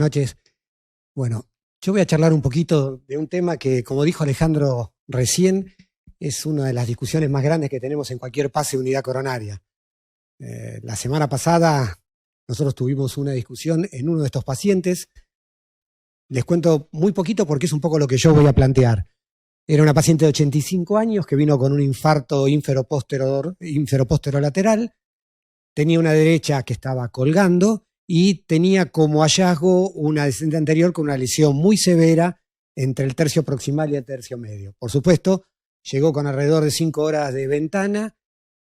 noches. Bueno, yo voy a charlar un poquito de un tema que, como dijo Alejandro recién, es una de las discusiones más grandes que tenemos en cualquier pase de unidad coronaria. La semana pasada nosotros tuvimos una discusión en uno de estos pacientes. Les cuento muy poquito porque es un poco lo que yo voy a plantear. Era una paciente de 85 años que vino con un infarto ínfero-posterolateral, tenía una derecha que estaba colgando y tenía como hallazgo una descendente anterior con una lesión muy severa entre el tercio proximal y el tercio medio. Por supuesto, llegó con alrededor de 5 horas de ventana,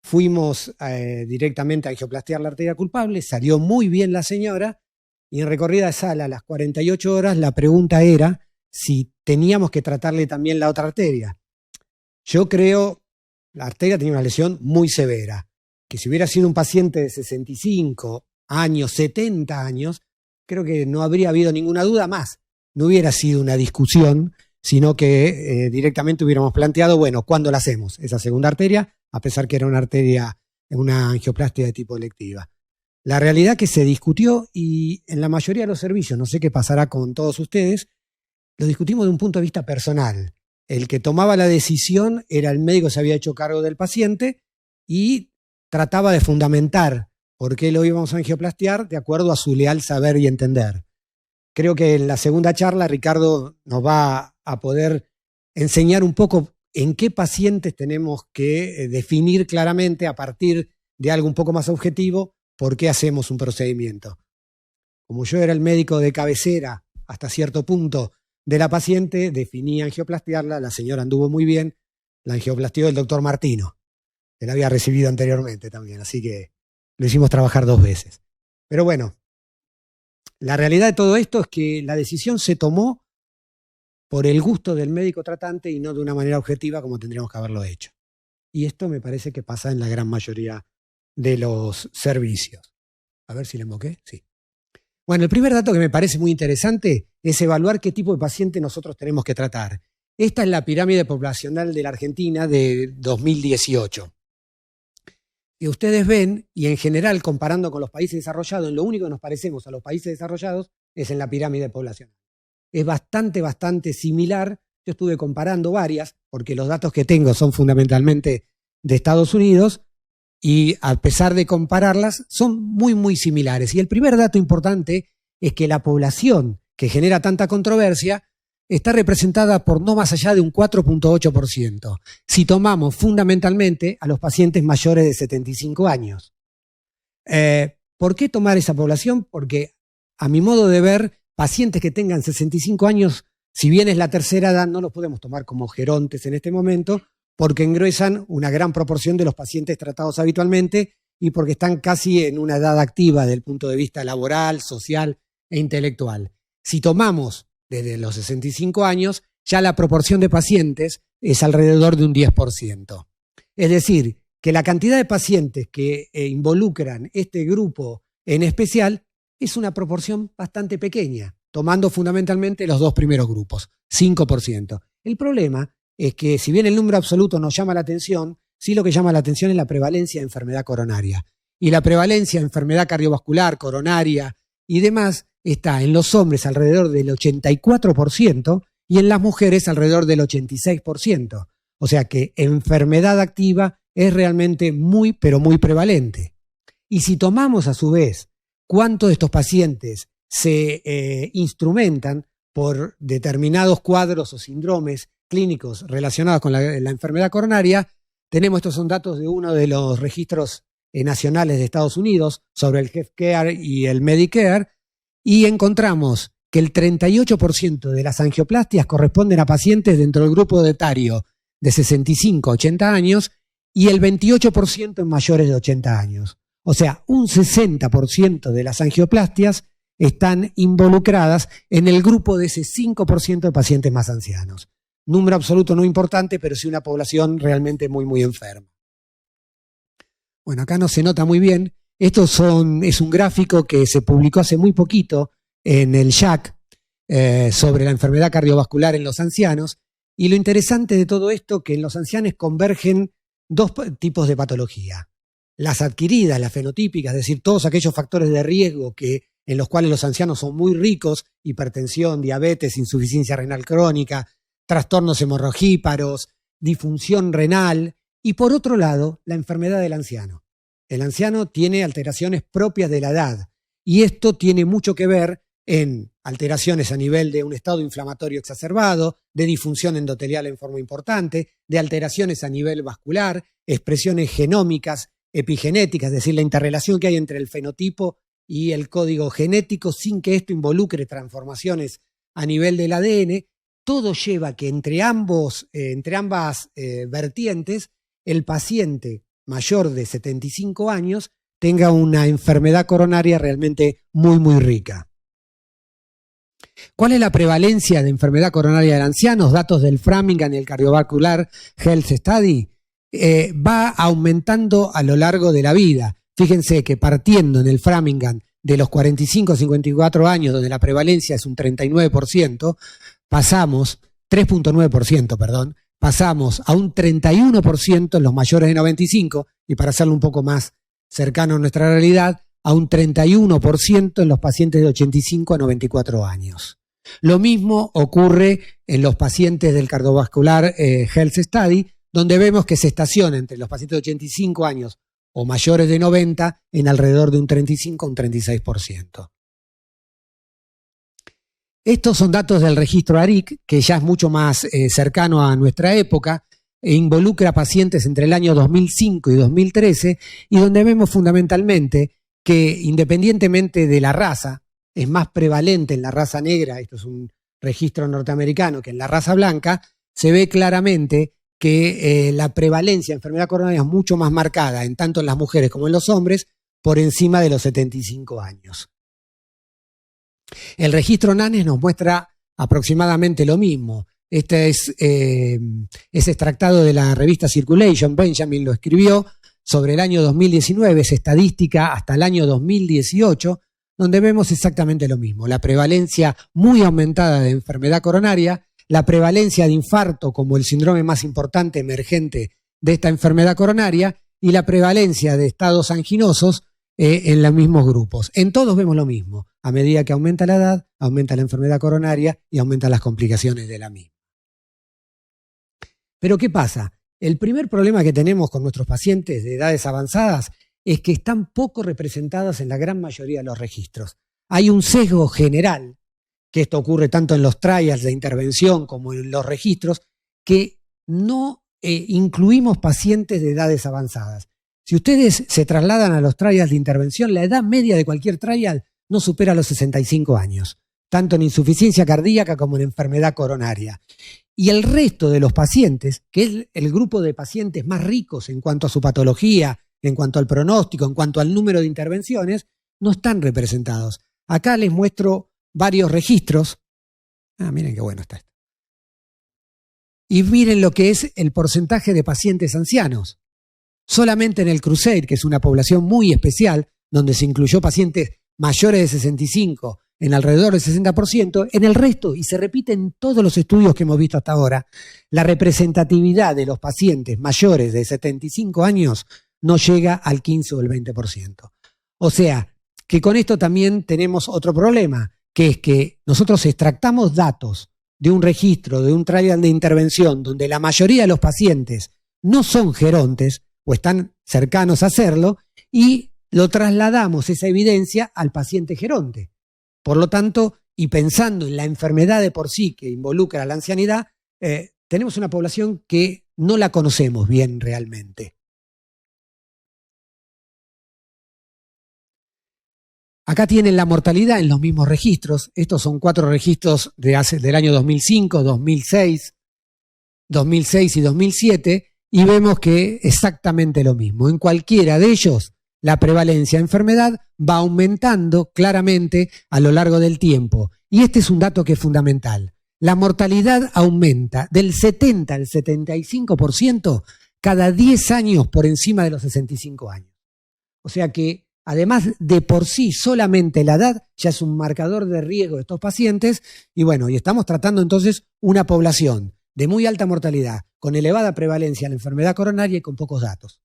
fuimos directamente a angioplastiar la arteria culpable, salió muy bien la señora y en recorrida de sala a las 48 horas la pregunta era si teníamos que tratarle también la otra arteria. Yo creo, la arteria tenía una lesión muy severa, que si hubiera sido un paciente de 65 años, 70 años, creo que no habría habido ninguna duda más. No hubiera sido una discusión, sino que directamente hubiéramos planteado, bueno, ¿cuándo la hacemos? Esa segunda arteria, a pesar que era una arteria, una angioplastia de tipo electiva. La realidad que se discutió y en la mayoría de los servicios, no sé qué pasará con todos ustedes, lo discutimos de un punto de vista personal. El que tomaba la decisión era el médico que se había hecho cargo del paciente y trataba de fundamentar por qué lo íbamos a angioplastiar de acuerdo a su leal saber y entender. Creo que en la segunda charla Ricardo nos va a poder enseñar un poco en qué pacientes tenemos que definir claramente a partir de algo un poco más objetivo por qué hacemos un procedimiento. Como yo era el médico de cabecera hasta cierto punto de la paciente, definí angioplastiarla, la señora anduvo muy bien, la angioplastió el doctor Martino, que la había recibido anteriormente también, así que lo hicimos trabajar 2 veces. Pero bueno, la realidad de todo esto es que la decisión se tomó por el gusto del médico tratante y no de una manera objetiva como tendríamos que haberlo hecho. Y esto me parece que pasa en la gran mayoría de los servicios. A ver si le emboqué. Sí. Bueno, el primer dato que me parece muy interesante es evaluar qué tipo de paciente nosotros tenemos que tratar. Esta es la pirámide poblacional de la Argentina de 2018. Y ustedes ven, y en general comparando con los países desarrollados, en lo único que nos parecemos a los países desarrollados es en la pirámide poblacional. Es bastante similar. Yo estuve comparando varias, porque los datos que tengo son fundamentalmente de Estados Unidos, y a pesar de compararlas, son muy similares. Y el primer dato importante es que la población que genera tanta controversia está representada por no más allá de un 4.8%, si tomamos fundamentalmente a los pacientes mayores de 75 años. ¿Por qué tomar esa población? Porque, a mi modo de ver, pacientes que tengan 65 años, si bien es la tercera edad, no los podemos tomar como gerontes en este momento, porque engruesan una gran proporción de los pacientes tratados habitualmente y porque están casi en una edad activa desde el punto de vista laboral, social e intelectual. Si tomamos desde los 65 años, ya la proporción de pacientes es alrededor de un 10%. Es decir, que la cantidad de pacientes que involucran este grupo en especial es una proporción bastante pequeña, tomando fundamentalmente los 2 primeros grupos, 5%. El problema es que si bien el número absoluto nos llama la atención, sí lo que llama la atención es la prevalencia de enfermedad coronaria. Y la prevalencia de enfermedad cardiovascular, coronaria y demás está en los hombres alrededor del 84% y en las mujeres alrededor del 86%. O sea que enfermedad activa es realmente muy prevalente. Y si tomamos a su vez cuántos de estos pacientes se instrumentan por determinados cuadros o síndromes clínicos relacionados con la enfermedad coronaria, estos son datos de uno de los registros nacionales de Estados Unidos sobre el Healthcare y el Medicare, y encontramos que el 38% de las angioplastias corresponden a pacientes dentro del grupo etario de 65 a 80 años y el 28% en mayores de 80 años. O sea, un 60% de las angioplastias están involucradas en el grupo de ese 5% de pacientes más ancianos. Número absoluto no importante, pero sí una población realmente muy enferma. Bueno, acá no se nota muy bien. Es un gráfico que se publicó hace muy poquito en el JACC sobre la enfermedad cardiovascular en los ancianos. Y lo interesante de todo esto es que en los ancianos convergen 2 tipos de patología. Las adquiridas, las fenotípicas, es decir, todos aquellos factores de riesgo que en los cuales los ancianos son muy ricos: hipertensión, diabetes, insuficiencia renal crónica, trastornos hemorragíparos, disfunción renal, y por otro lado, la enfermedad del anciano. El anciano tiene alteraciones propias de la edad, y esto tiene mucho que ver en alteraciones a nivel de un estado inflamatorio exacerbado, de disfunción endotelial en forma importante, de alteraciones a nivel vascular, expresiones genómicas, epigenéticas, es decir, la interrelación que hay entre el fenotipo y el código genético sin que esto involucre transformaciones a nivel del ADN. Todo lleva a que entre ambas vertientes, el paciente mayor de 75 años tenga una enfermedad coronaria realmente muy, muy rica. ¿Cuál es la prevalencia de enfermedad coronaria de ancianos? Datos del Framingham y el Cardiovascular Health Study. Va aumentando a lo largo de la vida. Fíjense que partiendo en el Framingham de los 45 a 54 años, donde la prevalencia es un 39%, pasamos, 3.9%, perdón, pasamos a un 31% en los mayores de 95, y para hacerlo un poco más cercano a nuestra realidad, a un 31% en los pacientes de 85 a 94 años. Lo mismo ocurre en los pacientes del Cardiovascular Health Study, donde vemos que se estaciona entre los pacientes de 85 años o mayores de 90 en alrededor de un 35 a un 36%. Estos son datos del registro ARIC, que ya es mucho más cercano a nuestra época, e involucra pacientes entre el año 2005 y 2013, y donde vemos fundamentalmente que, independientemente de la raza, es más prevalente en la raza negra, esto es un registro norteamericano, que en la raza blanca. Se ve claramente que la prevalencia de enfermedad coronaria es mucho más marcada, en tanto en las mujeres como en los hombres, por encima de los 75 años. El registro NANES nos muestra aproximadamente lo mismo. Este es extractado de la revista Circulation, Benjamin lo escribió, sobre el año 2019, es estadística hasta el año 2018, donde vemos exactamente lo mismo: la prevalencia muy aumentada de enfermedad coronaria, la prevalencia de infarto como el síndrome más importante emergente de esta enfermedad coronaria, y la prevalencia de estados anginosos en los mismos grupos. En todos vemos lo mismo: a medida que aumenta la edad, aumenta la enfermedad coronaria y aumentan las complicaciones de la misma. Pero ¿qué pasa? El primer problema que tenemos con nuestros pacientes de edades avanzadas es que están poco representadas en la gran mayoría de los registros. Hay un sesgo general, que esto ocurre tanto en los trials de intervención como en los registros, que no incluimos pacientes de edades avanzadas. Si ustedes se trasladan a los trials de intervención, la edad media de cualquier trial no supera los 65 años, tanto en insuficiencia cardíaca como en enfermedad coronaria. Y el resto de los pacientes, que es el grupo de pacientes más ricos en cuanto a su patología, en cuanto al pronóstico, en cuanto al número de intervenciones, no están representados. Acá les muestro varios registros. Miren qué bueno está esto. Y miren lo que es el porcentaje de pacientes ancianos. Solamente en el Crusade, que es una población muy especial, donde se incluyó pacientes mayores de 65 en alrededor del 60%, en el resto, y se repite en todos los estudios que hemos visto hasta ahora, la representatividad de los pacientes mayores de 75 años no llega al 15 o el 20%. O sea, que con esto también tenemos otro problema, que es que nosotros extractamos datos de un registro, de un trial de intervención, donde la mayoría de los pacientes no son gerontes o están cercanos a serlo, y lo trasladamos, esa evidencia, al paciente geronte. Por lo tanto, y pensando en la enfermedad de por sí que involucra a la ancianidad, tenemos una población que no la conocemos bien realmente. Acá tienen la mortalidad en los mismos registros. Estos son 4 registros del año 2005, 2006 y 2007, y vemos que exactamente lo mismo. En cualquiera de ellos, la prevalencia de enfermedad va aumentando claramente a lo largo del tiempo. Y este es un dato que es fundamental. La mortalidad aumenta del 70 al 75% cada 10 años por encima de los 65 años. O sea que, además de por sí solamente la edad ya es un marcador de riesgo de estos pacientes, y bueno, y estamos tratando entonces una población de muy alta mortalidad, con elevada prevalencia en la enfermedad coronaria y con pocos datos.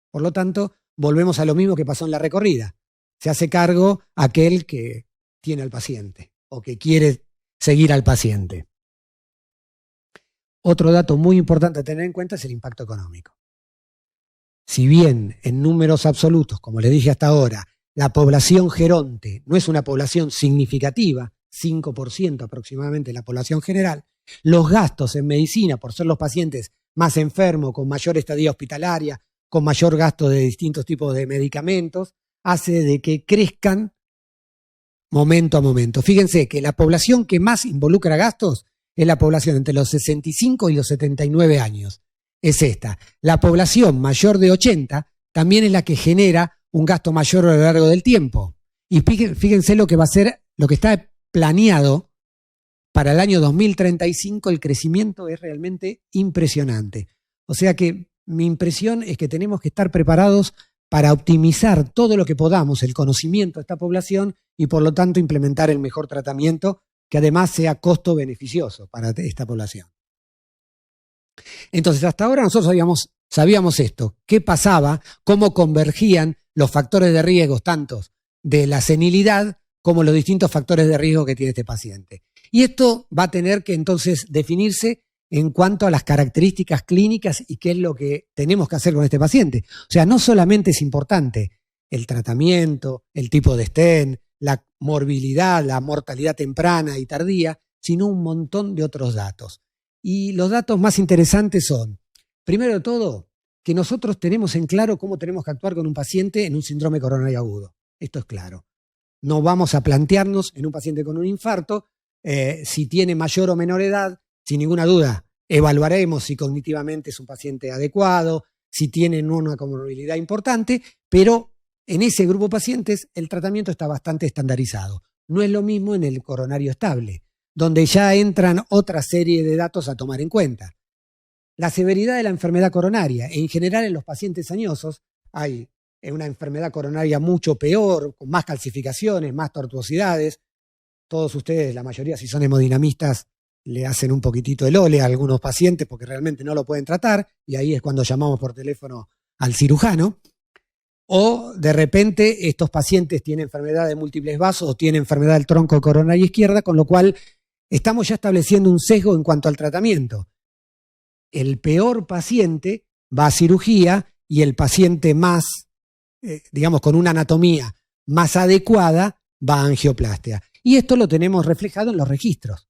Por lo tanto, volvemos a lo mismo que pasó en la recorrida. se hace cargo aquel que tiene al paciente o que quiere seguir al paciente. Otro dato muy importante a tener en cuenta es el impacto económico. Si bien en números absolutos, como les dije hasta ahora, la población geronte no es una población significativa, 5% aproximadamente de la población general, los gastos en medicina, por ser los pacientes más enfermos, con mayor estadía hospitalaria, con mayor gasto de distintos tipos de medicamentos, hace de que crezcan momento a momento. Fíjense que la población que más involucra gastos es la población entre los 65 y los 79 años. Es esta. La población mayor de 80 también es la que genera un gasto mayor a lo largo del tiempo. Y fíjense lo que va a ser, lo que está planeado para el año 2035, el crecimiento es realmente impresionante. O sea que mi impresión es que tenemos que estar preparados para optimizar todo lo que podamos el conocimiento de esta población y por lo tanto implementar el mejor tratamiento que además sea costo beneficioso para esta población. Entonces, hasta ahora nosotros sabíamos esto, qué pasaba, cómo convergían los factores de riesgo, tanto de la senilidad como los distintos factores de riesgo que tiene este paciente. Y esto va a tener que entonces definirse en cuanto a las características clínicas y qué es lo que tenemos que hacer con este paciente. O sea, no solamente es importante el tratamiento, el tipo de stent, la morbilidad, la mortalidad temprana y tardía, sino un montón de otros datos. Y los datos más interesantes son, primero de todo, que nosotros tenemos en claro cómo tenemos que actuar con un paciente en un síndrome coronario agudo. Esto es claro. No vamos a plantearnos en un paciente con un infarto si tiene mayor o menor edad, sin ninguna duda. Evaluaremos si cognitivamente es un paciente adecuado, si tienen una comorbilidad importante, pero en ese grupo de pacientes el tratamiento está bastante estandarizado. No es lo mismo en el coronario estable, donde ya entran otra serie de datos a tomar en cuenta. La severidad de la enfermedad coronaria. En general, en los pacientes añosos hay una enfermedad coronaria mucho peor, con más calcificaciones, más tortuosidades. Todos ustedes, la mayoría, si son hemodinamistas, le hacen un poquitito el ole a algunos pacientes porque realmente no lo pueden tratar, y ahí es cuando llamamos por teléfono al cirujano. O de repente estos pacientes tienen enfermedad de múltiples vasos o tienen enfermedad del tronco coronario izquierda, con lo cual estamos ya estableciendo un sesgo en cuanto al tratamiento. El peor paciente va a cirugía y el paciente más, digamos, con una anatomía más adecuada va a angioplastia. Y esto lo tenemos reflejado en los registros,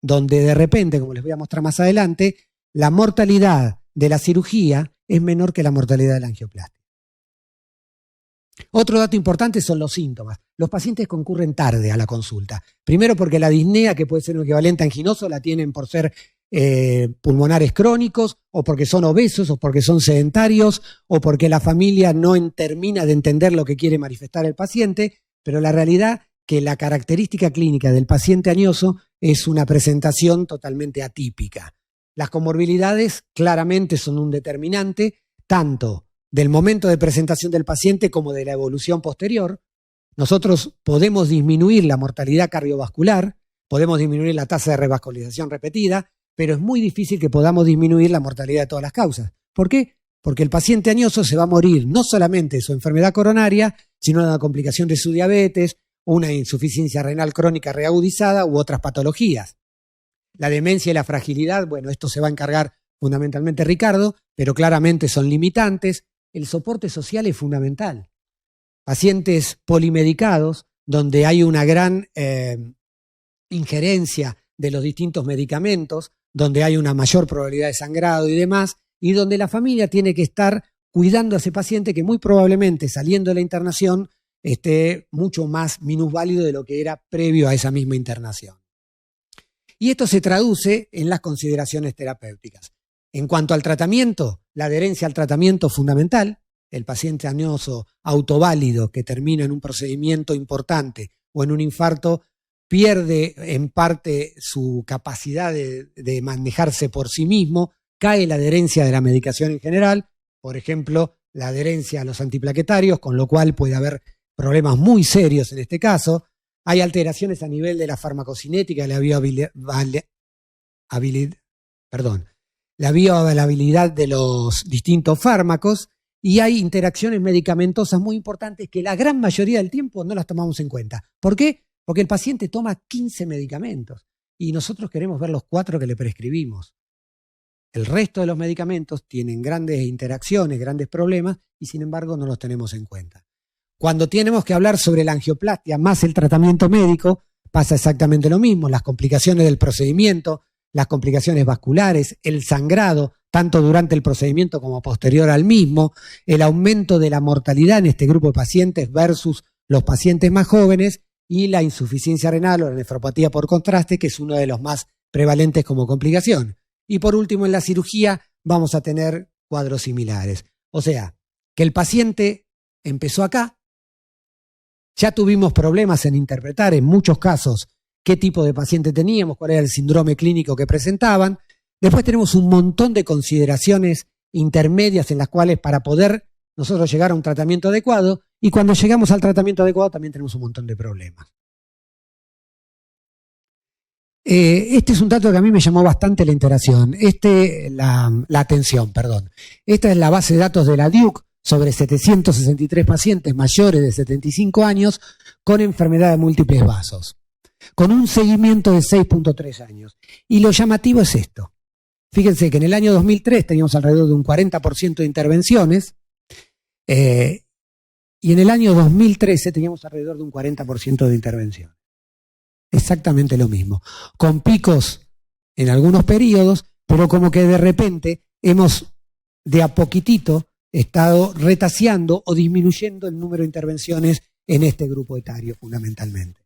donde de repente, como les voy a mostrar más adelante, la mortalidad de la cirugía es menor que la mortalidad de la angioplastia. Otro dato importante son los síntomas. Los pacientes concurren tarde a la consulta. Primero porque la disnea, que puede ser un equivalente anginoso, la tienen por ser pulmonares crónicos, o porque son obesos, o porque son sedentarios, o porque la familia no termina de entender lo que quiere manifestar el paciente, pero la realidad que la característica clínica del paciente añoso es una presentación totalmente atípica. Las comorbilidades claramente son un determinante, tanto del momento de presentación del paciente como de la evolución posterior. Nosotros podemos disminuir la mortalidad cardiovascular, podemos disminuir la tasa de revascularización repetida, pero es muy difícil que podamos disminuir la mortalidad de todas las causas. ¿Por qué? Porque el paciente añoso se va a morir no solamente de su enfermedad coronaria, sino de una complicación de su diabetes, una insuficiencia renal crónica reagudizada u otras patologías. La demencia y la fragilidad, bueno, esto se va a encargar fundamentalmente Ricardo, pero claramente son limitantes. El soporte social es fundamental. Pacientes polimedicados, donde hay una gran injerencia de los distintos medicamentos, donde hay una mayor probabilidad de sangrado y demás, y donde la familia tiene que estar cuidando a ese paciente que muy probablemente saliendo de la internación esté mucho más minusválido de lo que era previo a esa misma internación. Y esto se traduce en las consideraciones terapéuticas. En cuanto al tratamiento, la adherencia al tratamiento es fundamental. El paciente añoso autoválido que termina en un procedimiento importante o en un infarto pierde en parte su capacidad de manejarse por sí mismo, cae la adherencia de la medicación en general, por ejemplo, la adherencia a los antiplaquetarios, con lo cual puede haber problemas muy serios en este caso. Hay alteraciones a nivel de la farmacocinética, la bioavailabilidad de los distintos fármacos, y hay interacciones medicamentosas muy importantes que la gran mayoría del tiempo no las tomamos en cuenta. ¿Por qué? Porque el paciente toma 15 medicamentos y nosotros queremos ver los 4 que le prescribimos. El resto de los medicamentos tienen grandes interacciones, grandes problemas y sin embargo no los tenemos en cuenta. Cuando tenemos que hablar sobre la angioplastia más el tratamiento médico, pasa exactamente lo mismo. Las complicaciones del procedimiento, las complicaciones vasculares, el sangrado, tanto durante el procedimiento como posterior al mismo, el aumento de la mortalidad en este grupo de pacientes versus los pacientes más jóvenes y la insuficiencia renal o la nefropatía por contraste, que es uno de los más prevalentes como complicación. Y por último, en la cirugía vamos a tener cuadros similares. O sea, que el paciente empezó acá, ya tuvimos problemas en interpretar en muchos casos qué tipo de paciente teníamos, cuál era el síndrome clínico que presentaban. Después tenemos un montón de consideraciones intermedias en las cuales para poder nosotros llegar a un tratamiento adecuado, y cuando llegamos al tratamiento adecuado también tenemos un montón de problemas. Este es un dato que a mí me llamó bastante la atención. Esta es la base de datos de la Duke sobre 763 pacientes mayores de 75 años con enfermedad de múltiples vasos, con un seguimiento de 6.3 años. Y lo llamativo es esto. Fíjense que en el año 2003 teníamos alrededor de un 40% de intervenciones y en el año 2013 teníamos alrededor de un 40% de intervenciones. Exactamente lo mismo, con picos en algunos periodos, pero como que de repente hemos de a poquitito estado retaseando o disminuyendo el número de intervenciones en este grupo etario fundamentalmente.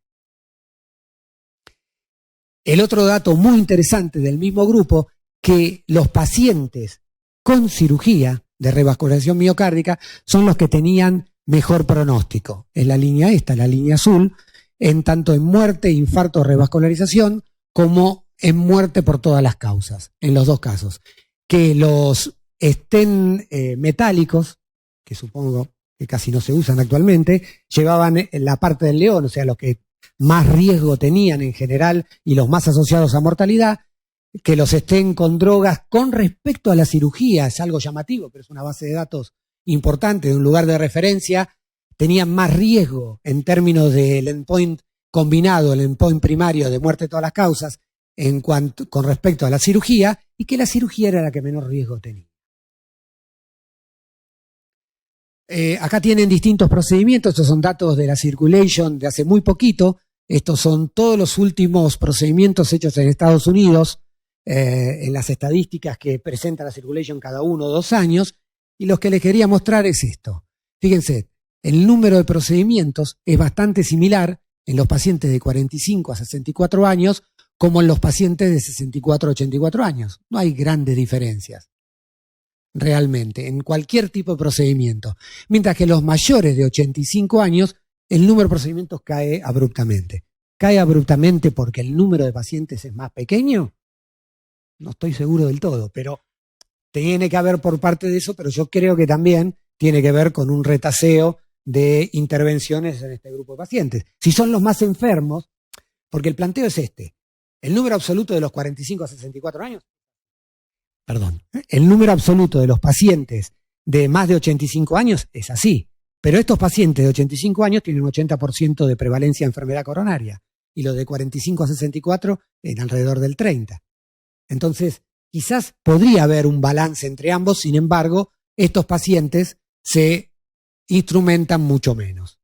El otro dato muy interesante del mismo grupo, que los pacientes con cirugía de revascularización miocárdica son los que tenían mejor pronóstico. Es la línea esta, la línea azul, en tanto en muerte, infarto o revascularización, como en muerte por todas las causas, en los dos casos. Que los stent metálicos, que supongo que casi no se usan actualmente, llevaban la parte del león, o sea, los que más riesgo tenían en general y los más asociados a mortalidad, que los stent con drogas con respecto a la cirugía, es algo llamativo, pero es una base de datos importante, de un lugar de referencia, tenían más riesgo en términos del endpoint combinado, el endpoint primario de muerte de todas las causas, con respecto a la cirugía, y que la cirugía era la que menor riesgo tenía. Acá tienen distintos procedimientos, estos son datos de la Circulation de hace muy poquito, estos son todos los últimos procedimientos hechos en Estados Unidos, en las estadísticas que presenta la Circulation cada 1 o 2 años, y lo que les quería mostrar es esto. Fíjense, el número de procedimientos es bastante similar en los pacientes de 45 a 64 años como en los pacientes de 64 a 84 años. No hay grandes diferencias, realmente, en cualquier tipo de procedimiento. Mientras que los mayores de 85 años, el número de procedimientos cae abruptamente. ¿Cae abruptamente porque el número de pacientes es más pequeño? No estoy seguro del todo, pero tiene que haber por parte de eso, pero yo creo que también tiene que ver con un retaseo de intervenciones en este grupo de pacientes. Si son los más enfermos, porque el planteo es este, el número absoluto de los 45 a 64 años, el número absoluto de los pacientes de más de 85 años es así, pero estos pacientes de 85 años tienen un 80% de prevalencia de enfermedad coronaria y los de 45 a 64 en alrededor del 30%. Entonces, quizás podría haber un balance entre ambos, sin embargo, estos pacientes se instrumentan mucho menos.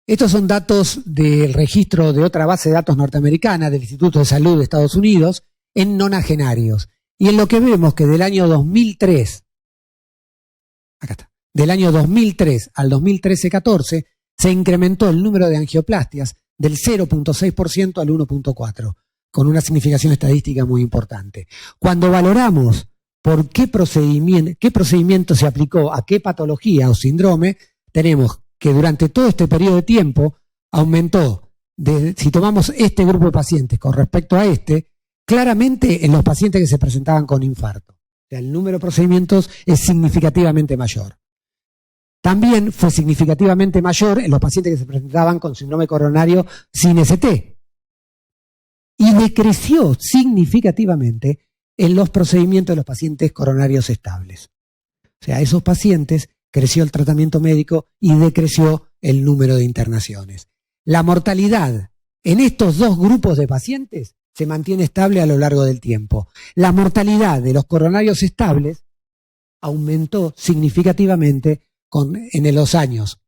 Estos son datos del registro de otra base de datos norteamericana del Instituto de Salud de Estados Unidos en nonagenarios. Y en lo que vemos que del año 2003, acá está, del año 2003 al 2013-14 se incrementó el número de angioplastias del 0.6% al 1.4%, con una significación estadística muy importante. Cuando valoramos por qué procedimiento se aplicó a qué patología o síndrome, tenemos que durante todo este periodo de tiempo aumentó, si tomamos este grupo de pacientes con respecto a este, claramente en los pacientes que se presentaban con infarto. O sea, el número de procedimientos es significativamente mayor. También fue significativamente mayor en los pacientes que se presentaban con síndrome coronario sin ST. Y decreció significativamente en los procedimientos de los pacientes coronarios estables. O sea, a esos pacientes creció el tratamiento médico y decreció el número de internaciones. La mortalidad en estos dos grupos de pacientes se mantiene estable a lo largo del tiempo. La mortalidad de los coronarios estables aumentó significativamente en los años,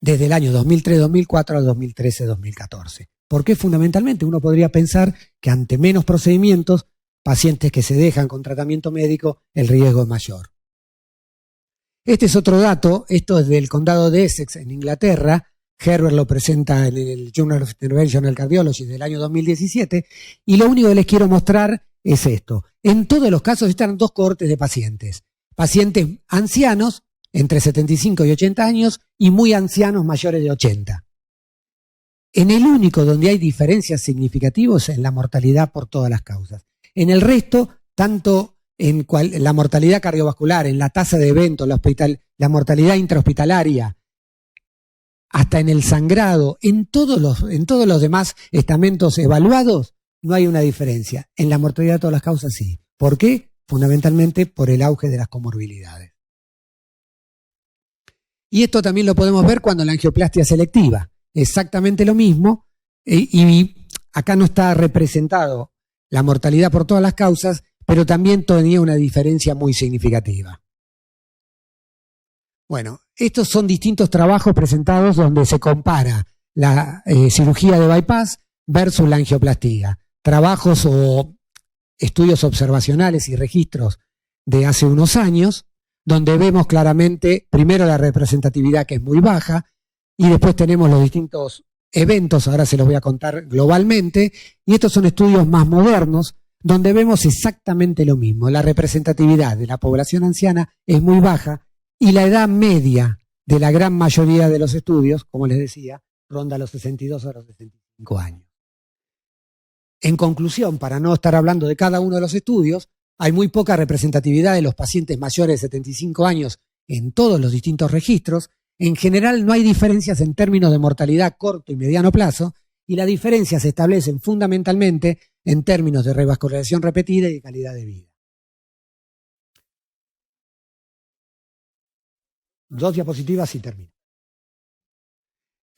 desde el año 2003-2004 al 2013-2014. ¿Por qué? Fundamentalmente uno podría pensar que ante menos procedimientos, pacientes que se dejan con tratamiento médico, el riesgo es mayor. Este es otro dato, esto es del condado de Essex en Inglaterra. Herbert lo presenta en el Journal of Interventional Cardiology del año 2017, y lo único que les quiero mostrar es esto. En todos los casos están dos cohortes de pacientes. Pacientes ancianos, entre 75 y 80 años, y muy ancianos mayores de 80. En el único donde hay diferencias significativas es en la mortalidad por todas las causas. En el resto, tanto en la mortalidad cardiovascular, en la tasa de evento, la mortalidad intrahospitalaria, hasta en el sangrado, en todos los demás estamentos evaluados, no hay una diferencia. En la mortalidad de todas las causas sí. ¿Por qué? Fundamentalmente por el auge de las comorbilidades. Y esto también lo podemos ver cuando la angioplastia selectiva. Exactamente lo mismo, y acá no está representado la mortalidad por todas las causas, pero también tenía una diferencia muy significativa. Bueno, estos son distintos trabajos presentados donde se compara la cirugía de bypass versus la angioplastía. Trabajos o estudios observacionales y registros de hace unos años, donde vemos claramente, primero la representatividad que es muy baja, y después tenemos los distintos eventos, ahora se los voy a contar globalmente, y estos son estudios más modernos, donde vemos exactamente lo mismo. La representatividad de la población anciana es muy baja, y la edad media de la gran mayoría de los estudios, como les decía, ronda los 62 a los 65 años. En conclusión, para no estar hablando de cada uno de los estudios, hay muy poca representatividad de los pacientes mayores de 75 años en todos los distintos registros. En general no hay diferencias en términos de mortalidad a corto y mediano plazo, y las diferencias se establecen fundamentalmente en términos de revascularización repetida y de calidad de vida. 2 diapositivas y termino.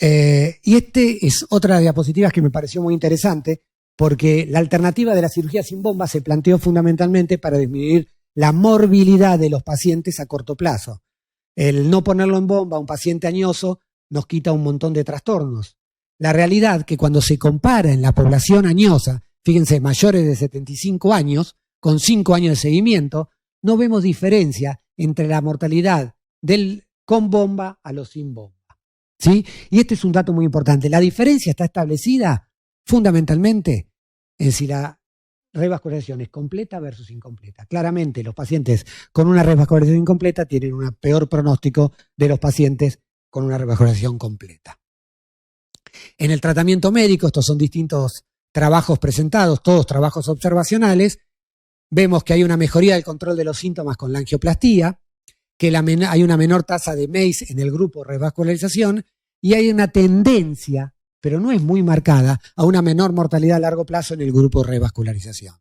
Y este es otra diapositiva que me pareció muy interesante, porque la alternativa de la cirugía sin bomba se planteó fundamentalmente para disminuir la morbilidad de los pacientes a corto plazo. El no ponerlo en bomba a un paciente añoso nos quita un montón de trastornos. La realidad que cuando se compara en la población añosa, fíjense, mayores de 75 años, con 5 años de seguimiento, no vemos diferencia entre la mortalidad del con bomba a los sin bomba. ¿Sí? Y este es un dato muy importante. La diferencia está establecida fundamentalmente en si la revascularización es completa versus incompleta. Claramente los pacientes con una revascularización incompleta tienen un peor pronóstico de los pacientes con una revascularización completa. En el tratamiento médico, estos son distintos trabajos presentados, todos trabajos observacionales. Vemos que hay una mejoría del control de los síntomas con la angioplastía, que hay una menor tasa de MACE en el grupo revascularización, y hay una tendencia, pero no es muy marcada, a una menor mortalidad a largo plazo en el grupo revascularización.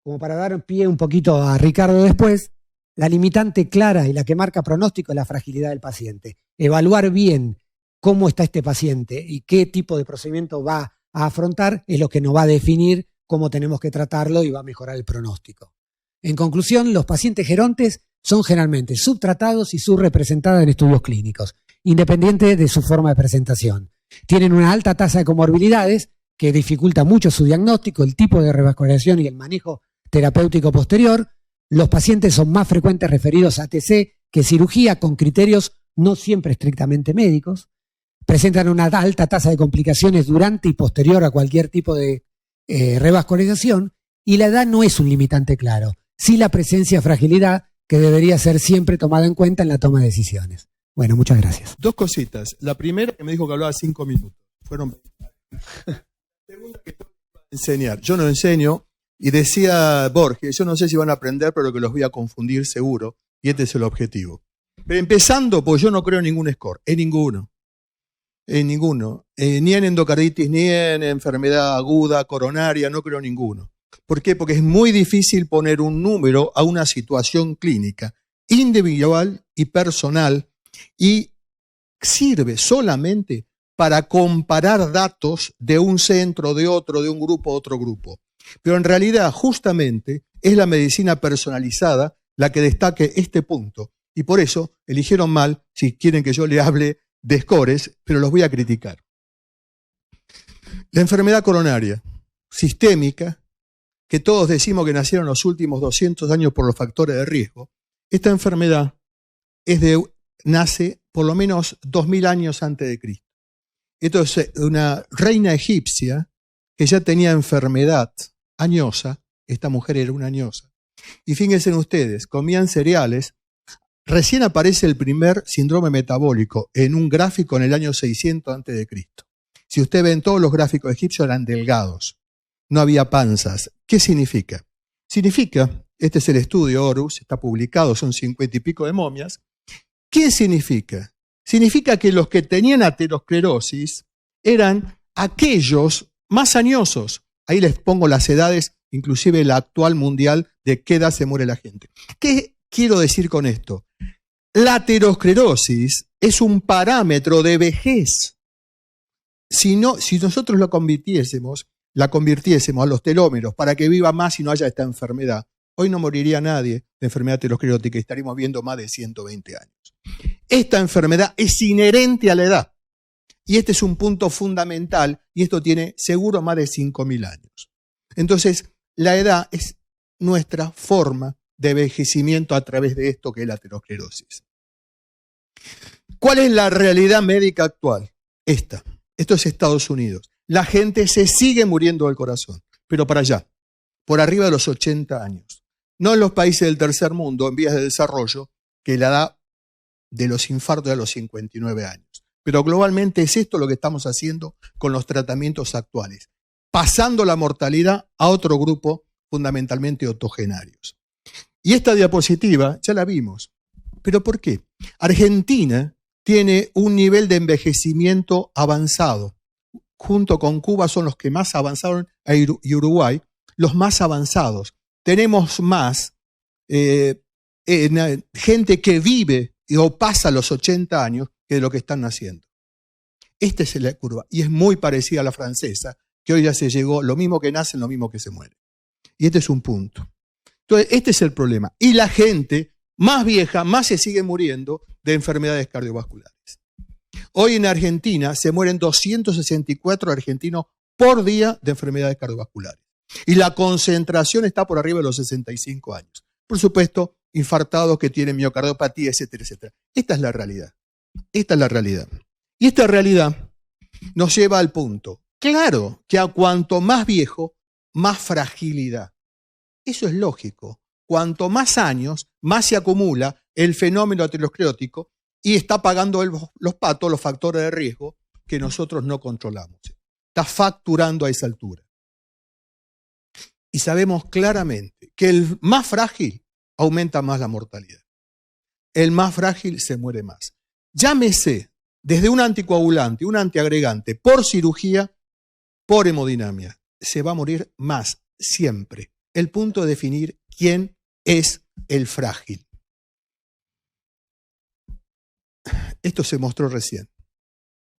Como para dar pie un poquito a Ricardo después, la limitante clara y la que marca pronóstico es la fragilidad del paciente. Evaluar bien cómo está este paciente y qué tipo de procedimiento va a afrontar es lo que nos va a definir cómo tenemos que tratarlo y va a mejorar el pronóstico. En conclusión, los pacientes gerontes son generalmente subtratados y subrepresentados en estudios clínicos, independiente de su forma de presentación. Tienen una alta tasa de comorbilidades que dificulta mucho su diagnóstico, el tipo de revascularización y el manejo terapéutico posterior. Los pacientes son más frecuentes referidos a ATC que cirugía, con criterios no siempre estrictamente médicos. Presentan una alta tasa de complicaciones durante y posterior a cualquier tipo de revascularización, y la edad no es un limitante claro. Sí la presencia de fragilidad, que debería ser siempre tomada en cuenta en la toma de decisiones. Bueno, muchas gracias. 2 cositas. La primera, que me dijo que hablaba 5 minutos. Fueron. La segunda, que tengo que enseñar. Yo no enseño, y decía Borges, yo no sé si van a aprender, pero que los voy a confundir seguro, y este es el objetivo. Pero empezando, pues yo no creo en ningún score, en ninguno. En ninguno. Ni en endocarditis, ni en enfermedad aguda, coronaria, no creo en ninguno. ¿Por qué? Porque es muy difícil poner un número a una situación clínica individual y personal y sirve solamente para comparar datos de un centro, de otro, de un grupo a otro grupo. Pero en realidad, justamente, es la medicina personalizada la que destaque este punto. Y por eso eligieron mal, si quieren que yo le hable de scores, pero los voy a criticar. La enfermedad coronaria, sistémica, que todos decimos que nacieron los últimos 200 años por los factores de riesgo, esta enfermedad nace por lo menos 2000 años antes de Cristo. Esto es una reina egipcia que ya tenía enfermedad añosa, esta mujer era una añosa. Y fíjense ustedes, comían cereales, recién aparece el primer síndrome metabólico en un gráfico en el año 600 antes de Cristo. Si ustedes ven, todos los gráficos egipcios eran delgados, no había panzas. ¿Qué significa? Significa, este es el estudio Horus, está publicado, son 50 y pico de momias. ¿Qué significa? Significa que los que tenían aterosclerosis eran aquellos más añosos. Ahí les pongo las edades, inclusive la actual mundial, de qué edad se muere la gente. ¿Qué quiero decir con esto? La aterosclerosis es un parámetro de vejez. Si nosotros la convirtiésemos a los telómeros para que viva más y no haya esta enfermedad, hoy no moriría nadie de enfermedad aterosclerótica y estaríamos viendo más de 120 años. Esta enfermedad es inherente a la edad. Y este es un punto fundamental, y esto tiene seguro más de 5.000 años. Entonces, la edad es nuestra forma de envejecimiento a través de esto que es la aterosclerosis. ¿Cuál es la realidad médica actual? Esto es Estados Unidos. La gente se sigue muriendo del corazón, pero para allá, por arriba de los 80 años. No en los países del tercer mundo, en vías de desarrollo, que la edad de los infartos es a los 59 años. Pero globalmente es esto lo que estamos haciendo con los tratamientos actuales, pasando la mortalidad a otro grupo fundamentalmente octogenarios. Y esta diapositiva ya la vimos. ¿Pero por qué? Argentina tiene un nivel de envejecimiento avanzado. Junto con Cuba son los que más avanzaron y Uruguay, los más avanzados. Tenemos más gente que vive o pasa los 80 años que de lo que están naciendo. Esta es la curva y es muy parecida a la francesa, que hoy ya se llegó, lo mismo que nacen, lo mismo que se mueren. Y este es un punto. Entonces, este es el problema. Y la gente más vieja, más se sigue muriendo de enfermedades cardiovasculares. Hoy en Argentina se mueren 264 argentinos por día de enfermedades cardiovasculares. Y la concentración está por arriba de los 65 años. Por supuesto, infartados que tienen miocardiopatía, etcétera, etcétera. Esta es la realidad. Esta es la realidad. Y esta realidad nos lleva al punto. Claro que a cuanto más viejo, más fragilidad. Eso es lógico. Cuanto más años, más se acumula el fenómeno aterosclerótico y está pagando los patos, los factores de riesgo que nosotros no controlamos. Está facturando a esa altura. Y sabemos claramente que el más frágil aumenta más la mortalidad. El más frágil se muere más. Llámese desde un anticoagulante, un antiagregante, por cirugía, por hemodinamia. Se va a morir más siempre. El punto de definir quién es el frágil. Esto se mostró recién.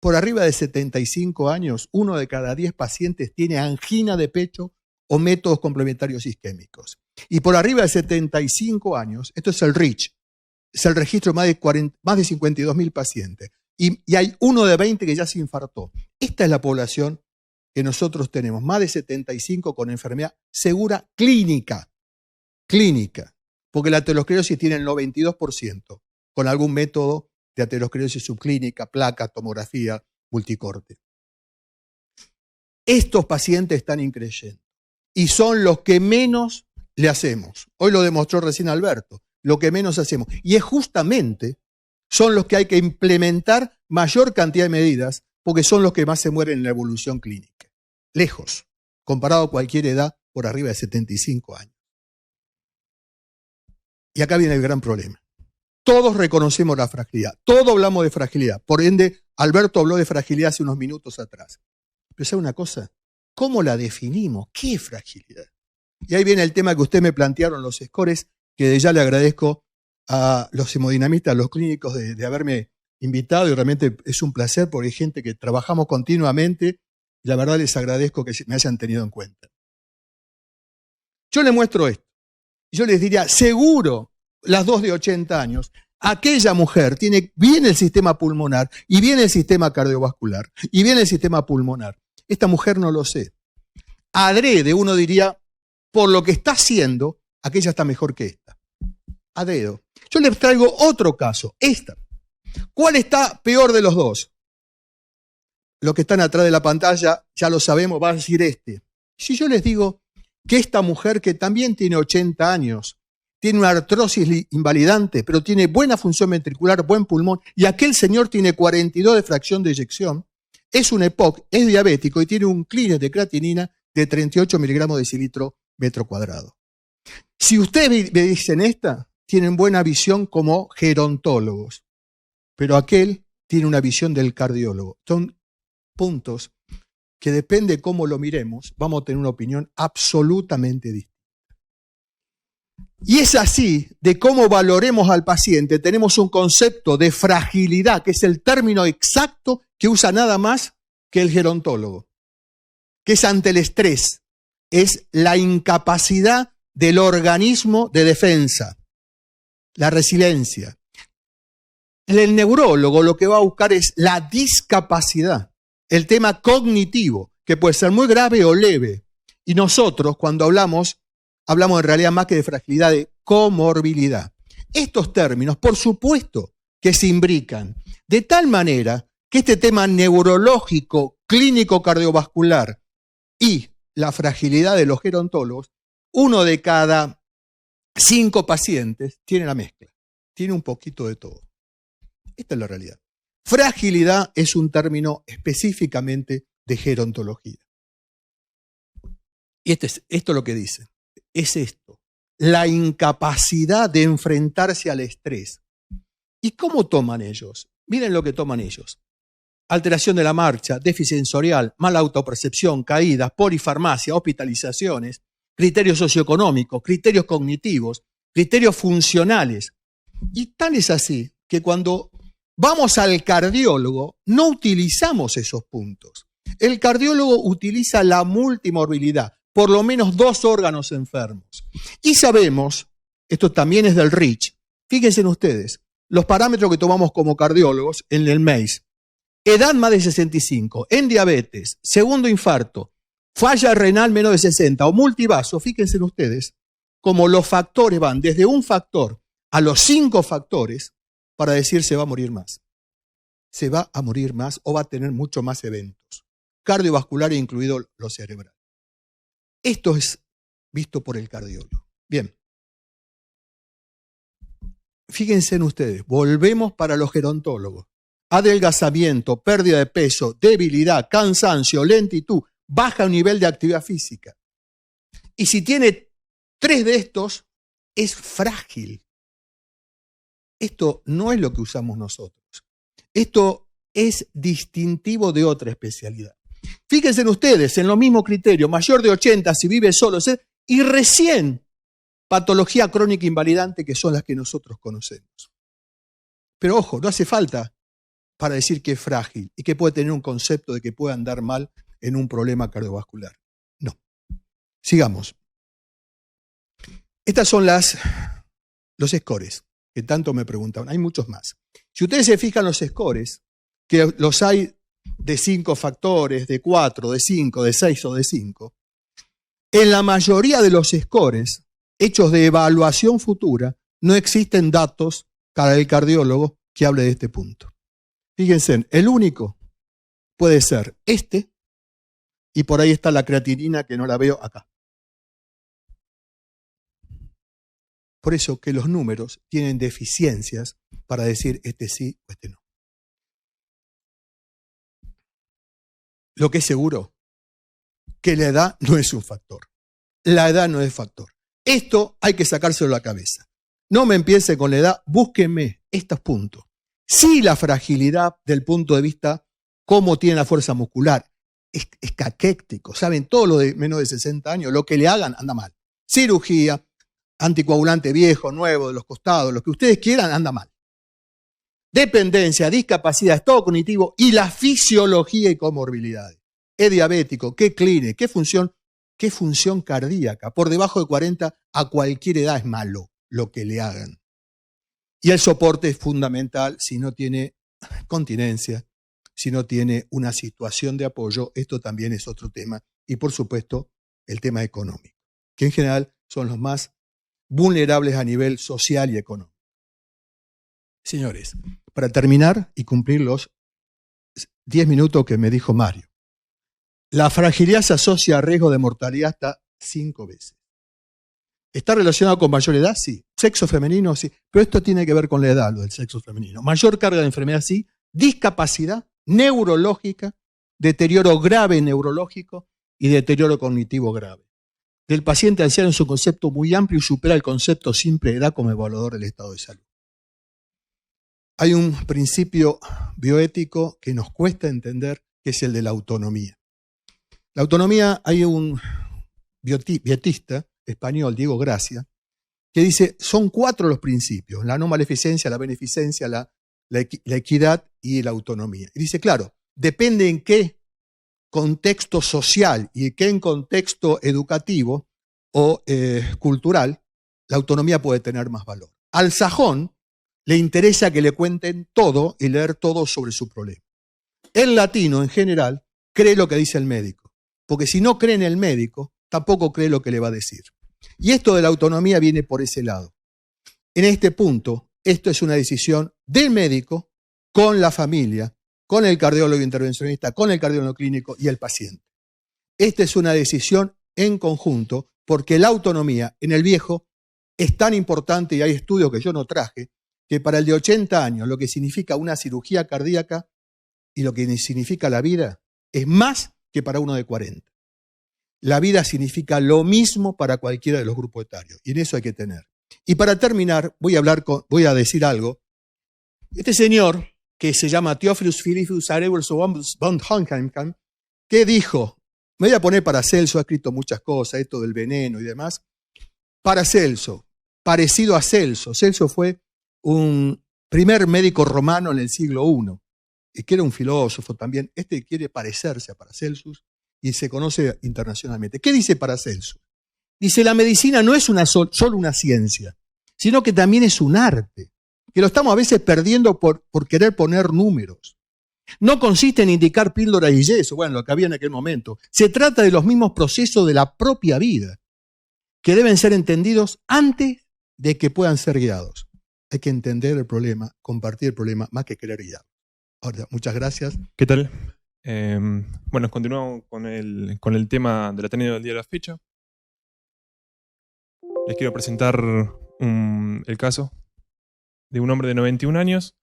Por arriba de 75 años, 1 de cada 10 pacientes tiene angina de pecho o métodos complementarios isquémicos. Y por arriba de 75 años, esto es el REACH, es el registro de más de 52.000 pacientes. Y hay 1 de 20 que ya se infartó. Esta es la población que nosotros tenemos, más de 75 con enfermedad segura clínica, porque la aterosclerosis tiene el 92%, con algún método de aterosclerosis subclínica, placa, tomografía, multicorte. Estos pacientes están increyendo y son los que menos le hacemos. Hoy lo demostró recién Alberto, lo que menos hacemos. Y es justamente, son los que hay que implementar mayor cantidad de medidas porque son los que más se mueren en la evolución clínica. Lejos, comparado a cualquier edad por arriba de 75 años. Y acá viene el gran problema. Todos reconocemos la fragilidad, todos hablamos de fragilidad. Por ende, Alberto habló de fragilidad hace unos minutos atrás. Pero ¿sabe una cosa? ¿Cómo la definimos? ¿Qué es fragilidad? Y ahí viene el tema que ustedes me plantearon, los scores, que de ya le agradezco a los hemodinamistas, a los clínicos de haberme invitado, y realmente es un placer porque hay gente que trabajamos continuamente y la verdad les agradezco que me hayan tenido en cuenta. Yo les muestro esto. Yo les diría, seguro, las dos de 80 años, aquella mujer tiene bien el sistema pulmonar y bien el sistema cardiovascular y bien el sistema pulmonar. Esta mujer no lo sé. Adrede, uno diría, por lo que está haciendo, aquella está mejor que esta. Adrede. Yo les traigo otro caso, esta. ¿Cuál está peor de los dos? Los que están atrás de la pantalla, ya lo sabemos, va a decir este. Si yo les digo que esta mujer que también tiene 80 años, tiene una artrosis invalidante, pero tiene buena función ventricular, buen pulmón, y aquel señor tiene 42 de fracción de eyección, es un EPOC, es diabético y tiene un clínico de creatinina de 38 miligramos de decilitro metro cuadrado. Si ustedes me dicen esta, tienen buena visión como gerontólogos, pero aquel tiene una visión del cardiólogo. Son puntos que depende cómo lo miremos, vamos a tener una opinión absolutamente distinta. Y es así, de cómo valoremos al paciente, tenemos un concepto de fragilidad, que es el término exacto que usa nada más que el gerontólogo, que es ante el estrés, es la incapacidad del organismo de defensa, la resiliencia. El neurólogo lo que va a buscar es la discapacidad, el tema cognitivo, que puede ser muy grave o leve. Y nosotros, cuando hablamos en realidad más que de fragilidad, de comorbilidad. Estos términos, por supuesto, que se imbrican de tal manera que este tema neurológico, clínico cardiovascular y la fragilidad de los gerontólogos, 1 de cada 5 pacientes tiene la mezcla, tiene un poquito de todo. Esta es la realidad. Fragilidad es un término específicamente de gerontología. Y esto es lo que dice. Es esto, la incapacidad de enfrentarse al estrés. ¿Y cómo toman ellos? Miren lo que toman ellos. Alteración de la marcha, déficit sensorial, mala autopercepción, caídas, polifarmacia, hospitalizaciones, criterios socioeconómicos, criterios cognitivos, criterios funcionales. Y tal es así que cuando vamos al cardiólogo no utilizamos esos puntos. El cardiólogo utiliza la multimorbilidad, por lo menos 2 órganos enfermos. Y sabemos, esto también es del REACH, fíjense en ustedes, los parámetros que tomamos como cardiólogos en el MACE. Edad más de 65, en diabetes, segundo infarto, falla renal menos de 60 o multivaso, fíjense en ustedes, como los factores van desde un factor a los 5 factores para decir se va a morir más. Se va a morir más o va a tener mucho más eventos, cardiovasculares incluido los cerebrales. Esto es visto por el cardiólogo. Bien. Fíjense en ustedes, volvemos para los gerontólogos. Adelgazamiento, pérdida de peso, debilidad, cansancio, lentitud, baja nivel de actividad física. Y si tiene 3 de estos, es frágil. Esto no es lo que usamos nosotros. Esto es distintivo de otra especialidad. Fíjense en ustedes, en los mismos criterios, mayor de 80 si vive solo, y recién patología crónica invalidante, que son las que nosotros conocemos. Pero ojo, no hace falta para decir que es frágil y que puede tener un concepto de que puede andar mal en un problema cardiovascular. No. Sigamos. Estas son los scores que tanto me preguntaban. Hay muchos más. Si ustedes se fijan los scores, que los hay de 5 factores, de 4, de 5, de 6 o de 5, en la mayoría de los scores hechos de evaluación futura no existen datos para el cardiólogo que hable de este punto. Fíjense, el único puede ser este, y por ahí está la creatinina que no la veo acá. Por eso que los números tienen deficiencias para decir este sí o este no. Lo que es seguro, que la edad no es un factor. La edad no es factor. Esto hay que sacárselo de la cabeza. No me empiece con la edad, búsquenme estos puntos. Sí, la fragilidad del punto de vista, cómo tiene la fuerza muscular, es caquéctico. Saben, todo lo de menos de 60 años, lo que le hagan anda mal. cirugía, anticoagulante viejo, nuevo, de los costados, lo que ustedes quieran, anda mal. Dependencia, discapacidad, estado cognitivo y la fisiología y comorbilidades. Es diabético, qué clínica, qué función cardíaca. Por debajo de 40 a cualquier edad es malo lo que le hagan. Y el soporte es fundamental si no tiene continencia, si no tiene una situación de apoyo. Esto también es otro tema. Y por supuesto, el tema económico, que en general son los más vulnerables a nivel social y económico. Señores, para terminar y cumplir los 10 minutos que me dijo Mario, la fragilidad se asocia a riesgo de mortalidad hasta 5 veces. ¿Está relacionado con mayor edad? Sí. ¿Sexo femenino? Sí. Pero esto tiene que ver con la edad, lo del sexo femenino. Mayor carga de enfermedad, sí. Discapacidad neurológica, deterioro grave neurológico y deterioro cognitivo grave. Del paciente anciano es un concepto muy amplio y supera el concepto simple de edad como evaluador del estado de salud. Hay un principio bioético que nos cuesta entender, que es el de la autonomía. La autonomía, hay un biotista español, Diego Gracia, que dice, son 4 los principios, la no maleficencia, la beneficencia, la equidad y la autonomía. Y dice, claro, depende en qué contexto social y en qué contexto educativo o cultural, la autonomía puede tener más valor. Al sajón le interesa que le cuenten todo y leer todo sobre su problema. El latino, en general, cree lo que dice el médico, porque si no cree en el médico, tampoco cree lo que le va a decir. Y esto de la autonomía viene por ese lado. En este punto, esto es una decisión del médico con la familia, con el cardiólogo intervencionista, con el cardiólogo clínico y el paciente. Esta es una decisión en conjunto, porque la autonomía en el viejo es tan importante, y hay estudios que yo no traje, que para el de 80 años lo que significa una cirugía cardíaca y lo que significa la vida es más que para uno de 40. La vida significa lo mismo para cualquiera de los grupos etarios, y en eso hay que tener. Y para terminar, voy a decir algo. Este señor, que se llama Theophilus Philippus Areus von Hohenheim, que dijo, me voy a poner Paracelso, ha escrito muchas cosas, esto del veneno y demás. Paracelso, parecido a Celso. Celso fue un primer médico romano en el siglo I, y que era un filósofo también. Este quiere parecerse a Paracelsus y se conoce internacionalmente. ¿Qué dice Paracelsus? Dice, la medicina no es solo una ciencia, sino que también es un arte, que lo estamos a veces perdiendo por querer poner números. No consiste en indicar píldoras y yeso, bueno, lo que había en aquel momento. Se trata de los mismos procesos de la propia vida, que deben ser entendidos antes de que puedan ser guiados. Hay que entender el problema, compartir el problema, más que querer guiar. Ahora, muchas gracias. ¿Qué tal? Bueno, continuamos con el tema de la tenida del día de la fecha. Les quiero presentar el caso de un hombre de 91 años,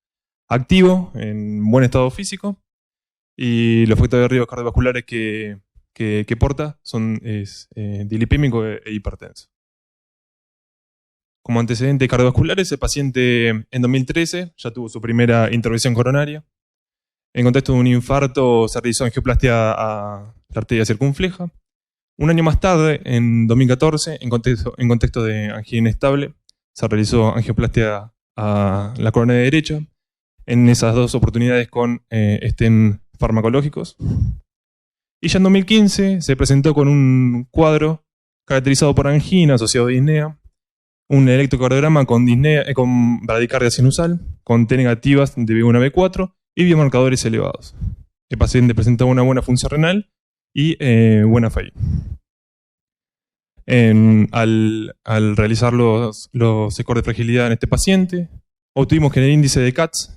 activo, en buen estado físico, y los factores de riesgo cardiovasculares que porta es dilipémico e hipertenso. Como antecedentes cardiovasculares, el paciente en 2013 ya tuvo su primera intervención coronaria. En contexto de un infarto se realizó angioplastia a la arteria circunfleja. Un año más tarde, en 2014, en contexto de angina inestable, se realizó angioplastia a la coronaria derecha. En esas 2 oportunidades con estén farmacológicos. Y ya en 2015 se presentó con un cuadro caracterizado por angina asociado a disnea, un electrocardiograma con bradicardia sinusal, con T negativas de B1 a B4 y biomarcadores elevados. El paciente presentaba una buena función renal y buena FAI. Al realizar los scores de fragilidad en este paciente, obtuvimos que en el índice de CATS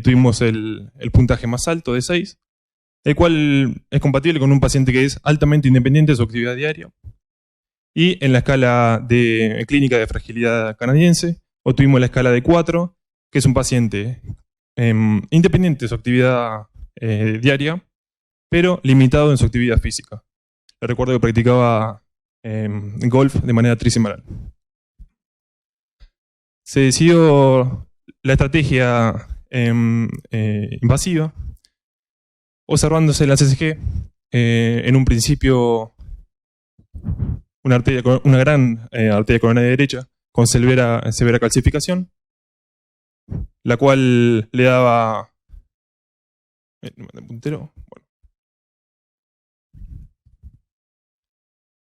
tuvimos el puntaje más alto de 6, el cual es compatible con un paciente que es altamente independiente de su actividad diaria. Y en la escala de clínica de fragilidad canadiense, obtuvimos la escala de 4, que es un paciente independiente de su actividad diaria, pero limitado en su actividad física. Le recuerdo que practicaba golf de manera trisemanal. Se decidió la estrategia invasiva, observándose la CCG en un principio una gran arteria coronaria derecha con severa calcificación, la cual le daba...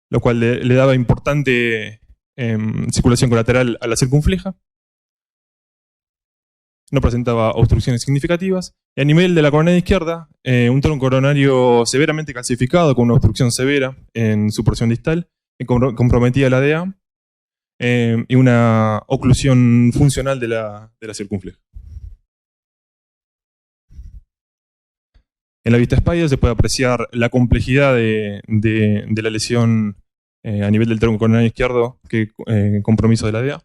lo cual le daba importante circulación colateral a la circunfleja. No presentaba obstrucciones significativas. Y a nivel de la coronaria izquierda, un tronco coronario severamente calcificado con una obstrucción severa en su porción distal que comprometía la DA y una oclusión funcional de la circunfleja. En la vista spider se puede apreciar la complejidad de la lesión a nivel del tronco coronario izquierdo que compromiso de la DA.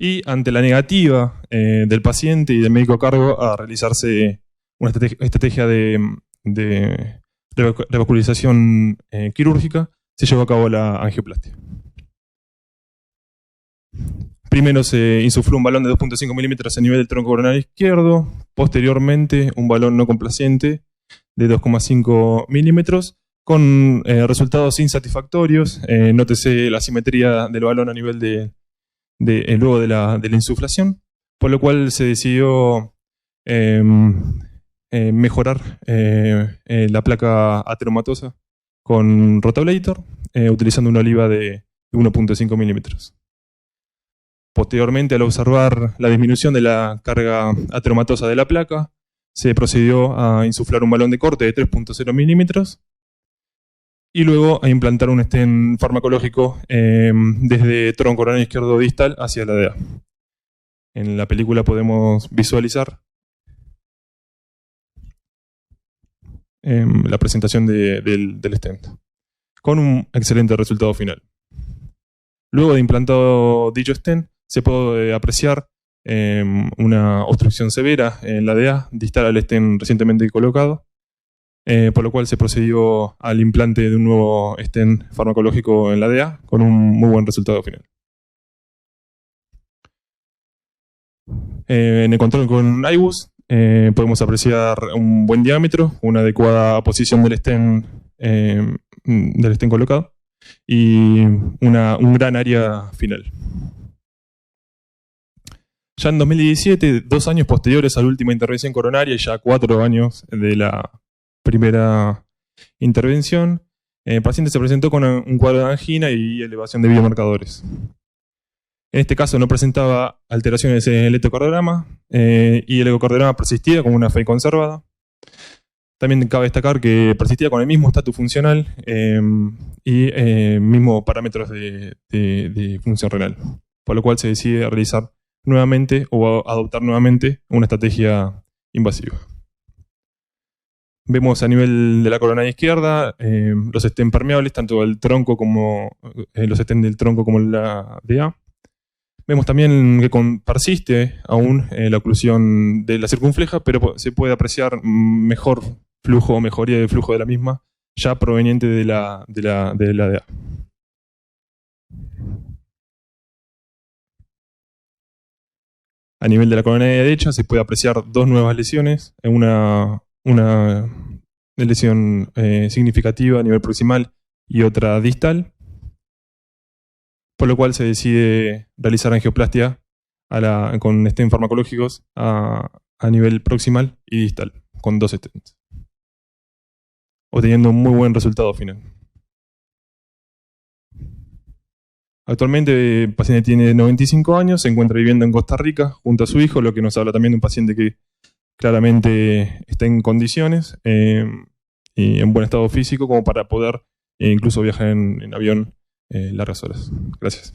Y ante la negativa del paciente y del médico a cargo a realizarse una estrategia de revascularización quirúrgica, se llevó a cabo la angioplastia. Primero se insufló un balón de 2.5 milímetros a nivel del tronco coronario izquierdo, posteriormente un balón no complaciente de 2,5 milímetros con resultados insatisfactorios. Nótese la simetría del balón a nivel luego de la insuflación, por lo cual se decidió mejorar la placa ateromatosa con rotablator, utilizando una oliva de 1.5 milímetros. Posteriormente, al observar la disminución de la carga ateromatosa de la placa, se procedió a insuflar un balón de corte de 3.0 milímetros y luego a implantar un stent farmacológico desde tronco coronario izquierdo distal hacia la DA. En la película podemos visualizar la presentación del stent, con un excelente resultado final. Luego de implantado dicho stent, se puede apreciar una obstrucción severa en la DA distal al stent recientemente colocado, por lo cual se procedió al implante de un nuevo stent farmacológico en la DA con un muy buen resultado final. En el control con IBUS podemos apreciar un buen diámetro, una adecuada posición del stent colocado y un gran área final. Ya en 2017, 2 años posteriores a la última intervención coronaria y ya 4 años de la primera intervención, el paciente se presentó con un cuadro de angina y elevación de biomarcadores. En este caso no presentaba alteraciones en el electrocardiograma y el ecocardiograma persistía con una FEI conservada. También cabe destacar que persistía con el mismo estatus funcional y mismos parámetros de función renal, por lo cual se decide realizar nuevamente o adoptar nuevamente una estrategia invasiva. Vemos a nivel de la coronaria izquierda los stents permeables, tanto el tronco como los stents del tronco como la DA. Vemos también que persiste aún la oclusión de la circunfleja, pero se puede apreciar mejor flujo o mejoría del flujo de la misma, ya proveniente de la DA. A nivel de la coronaria derecha se puede apreciar 2 nuevas lesiones, una lesión significativa a nivel proximal y otra distal, por lo cual se decide realizar angioplastia con stents farmacológicos a nivel proximal y distal, con 2 stents, obteniendo un muy buen resultado final. Actualmente el paciente tiene 95 años, se encuentra viviendo en Costa Rica junto a su hijo, lo que nos habla también de un paciente que claramente está en condiciones y en buen estado físico como para poder incluso viajar en avión largas horas. Gracias.